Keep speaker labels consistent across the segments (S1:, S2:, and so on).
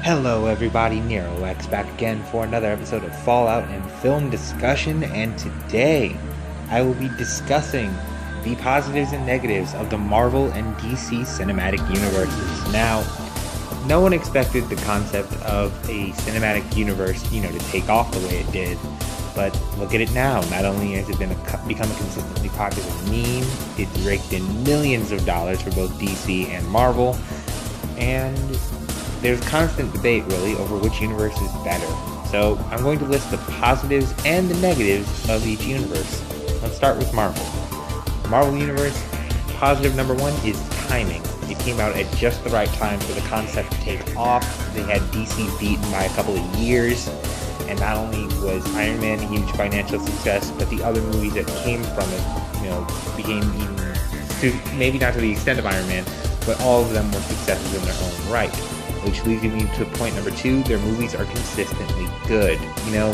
S1: Hello everybody, NeroX back again for another episode of Fallout and Film Discussion, and today I will be discussing the positives and negatives of the Marvel and DC cinematic universes. Now, no one expected the concept of a cinematic universe, to take off the way it did, but look at it now. Not only has it become a consistently popular meme, it's raked in millions of dollars for both DC and Marvel, and there's constant debate, really, over which universe is better. So I'm going to list the positives and the negatives of each universe. Let's start with Marvel. Marvel Universe, positive number one is timing. It came out at just the right time for the concept to take off. They had DC beaten by a couple of years, and not only was Iron Man a huge financial success, but the other movies that came from it, became even, maybe not to the extent of Iron Man, but all of them were successes in their own right. Which leads me to point number two: their movies are consistently good. Now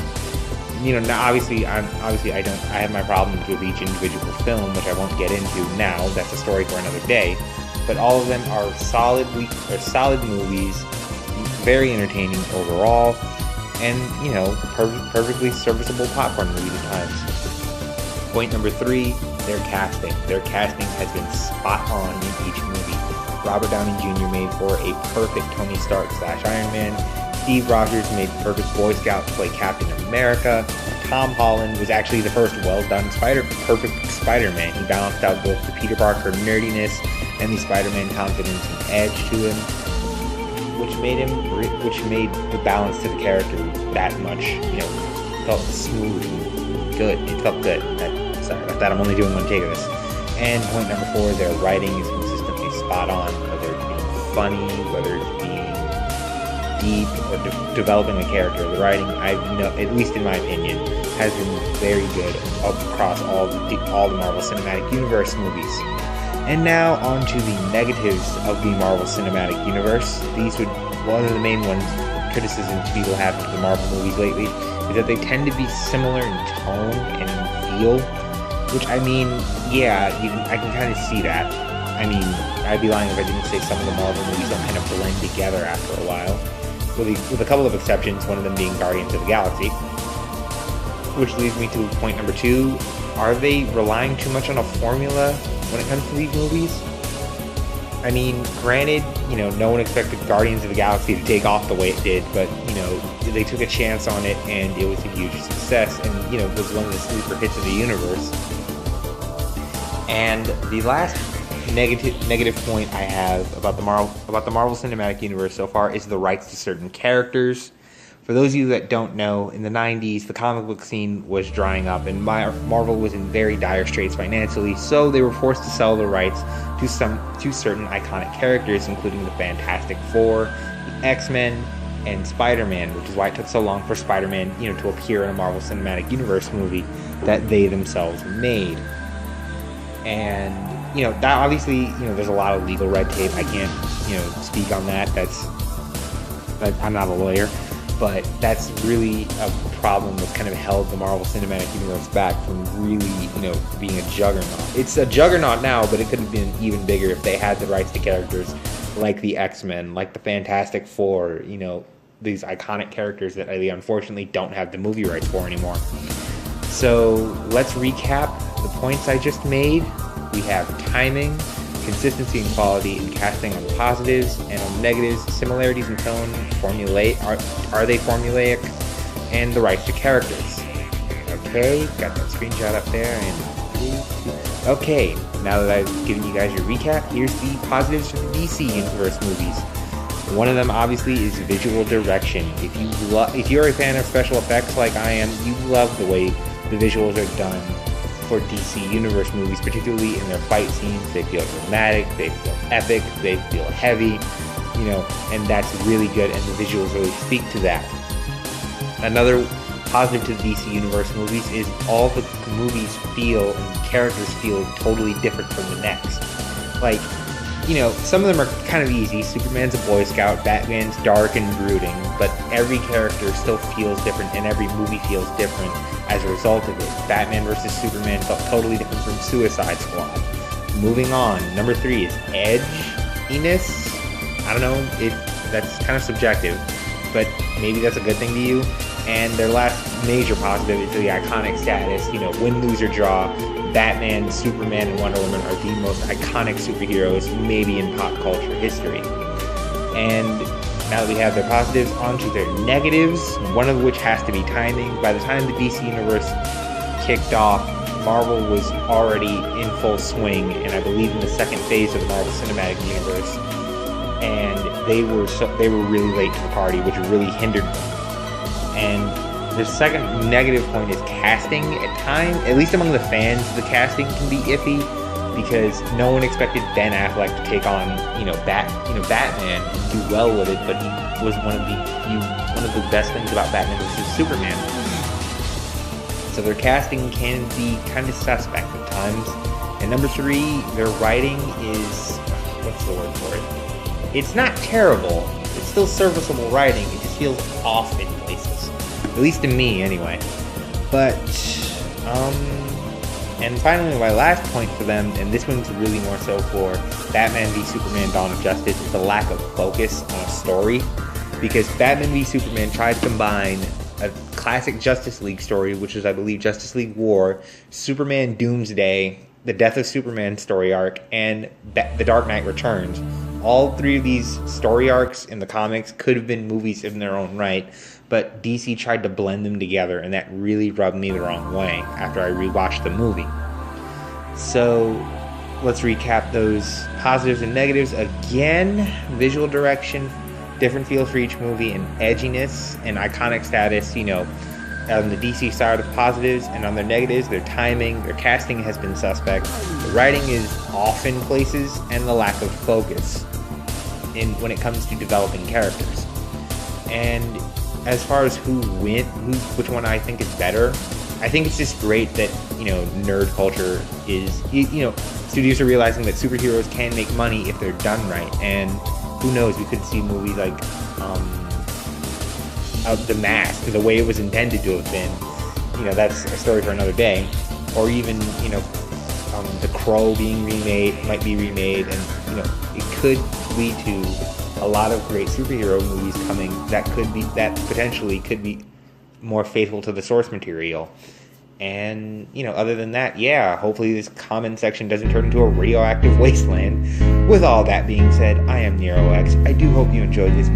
S1: obviously I have my problems with each individual film, which I won't get into now. That's a story for another day. But all of them are solid movies, very entertaining overall, and perfectly serviceable popcorn movies at times. Point number three: their casting. Their casting has been spot on in each movie. Robert Downey Jr. made for a perfect Tony Stark / Iron Man. Steve Rogers made the perfect Boy Scout to play Captain America. Tom Holland was actually the first well-done perfect Spider-Man. He balanced out both the Peter Parker nerdiness and the Spider-Man confidence and edge to him, which made the balance to the character that much, felt smooth and good. It felt good. Sorry about that. I'm only doing one take of this. And point number four: their writing is consistently spot on, whether it's being funny, whether it's being deep, or developing a character. The writing, at least in my opinion, has been very good across all the Marvel Cinematic Universe movies. And now on to the negatives of the Marvel Cinematic Universe. One of the main criticisms people have of the Marvel movies lately is that they tend to be similar in tone and in feel. Which, I can kind of see that. I'd be lying if I didn't say some of the Marvel movies don't kind of blend together after a while. With a couple of exceptions, one of them being Guardians of the Galaxy. Which leads me to point number two: are they relying too much on a formula when it comes to these movies? Granted, no one expected Guardians of the Galaxy to take off the way it did, but, they took a chance on it, and it was a huge success, and, it was one of the sleeper hits of the universe. And the last negative point I have about the Marvel Cinematic Universe so far is the rights to certain characters. For those of you that don't know, in the 90s, the comic book scene was drying up, and Marvel was in very dire straits financially, so they were forced to sell the rights to certain iconic characters, including the Fantastic Four, the X-Men, and Spider-Man, which is why it took so long for Spider-Man, to appear in a Marvel Cinematic Universe movie that they themselves made. And, that obviously, there's a lot of legal red tape. I can't, speak on that. I'm not a lawyer. But that's really a problem that's kind of held the Marvel Cinematic Universe back from really, being a juggernaut. It's a juggernaut now, but it could have been even bigger if they had the rights to characters like the X-Men, like the Fantastic Four, these iconic characters that they unfortunately don't have the movie rights for anymore. So let's recap the points I just made. We have timing, consistency and quality, and casting on the positives, and on the negatives, similarities in tone, are they formulaic, and the rights to characters. Okay, got that screenshot up there, and okay, now that I've given you guys your recap, here's the positives for the DC Universe movies. One of them, obviously, is visual direction. If you're a fan of special effects like I am, you love the way the visuals are done for DC Universe movies, particularly in their fight scenes. They feel dramatic, they feel epic, they feel heavy, and that's really good, and the visuals really speak to that. Another positive to the DC Universe movies is all the movies feel and characters feel totally different from the next. Some of them are kind of easy. Superman's a Boy Scout, Batman's dark and brooding, but every character still feels different, and every movie feels different as a result of it. Batman vs. Superman felt totally different from Suicide Squad. Moving on, number 3 is edginess. I don't know, that's kind of subjective. but maybe that's a good thing to you. And their last major positive is the iconic status. Win, lose, or draw, Batman, Superman, and Wonder Woman are the most iconic superheroes maybe in pop culture history. And now that we have their positives, on to their negatives, one of which has to be timing. By the time the DC Universe kicked off, Marvel was already in full swing, and I believe in the second phase of the Marvel Cinematic Universe. And they were really late to the party, which really hindered them. And the second negative point is casting. At times, at least among the fans, the casting can be iffy because no one expected Ben Affleck to take on, Batman and do well with it. But he was one of the best things about Batman vs Superman. So their casting can be kind of suspect at times. And number 3, their writing is, what's the word for it? It's not terrible. It's still serviceable writing. It just feels off in places. At least to me, anyway. But, and finally, my last point for them, and this one's really more so for Batman v Superman Dawn of Justice, is the lack of focus on a story. Because Batman v Superman tried to combine a classic Justice League story, which is, I believe, Justice League War, Superman Doomsday, the Death of Superman story arc, and The Dark Knight Returns. All 3 of these story arcs in the comics could have been movies in their own right, but DC tried to blend them together, and that really rubbed me the wrong way after I rewatched the movie. So, let's recap those positives and negatives again. Visual direction, different feel for each movie, and edginess and iconic status, on the DC side of positives, and on their negatives, their timing, their casting has been suspect, the writing is off in places, and the lack of focus when it comes to developing characters. And as far as which one I think is better, I think it's just great that, nerd culture is, studios are realizing that superheroes can make money if they're done right, and who knows, we could see movies like, The Mask, the way it was intended to have been, that's a story for another day, or even, The Crow might be remade, and, it could lead to a lot of great superhero movies coming that potentially could be more faithful to the source material. And, other than that, hopefully this comment section doesn't turn into a radioactive wasteland. With all that being said, I am NeroX. I do hope you enjoyed this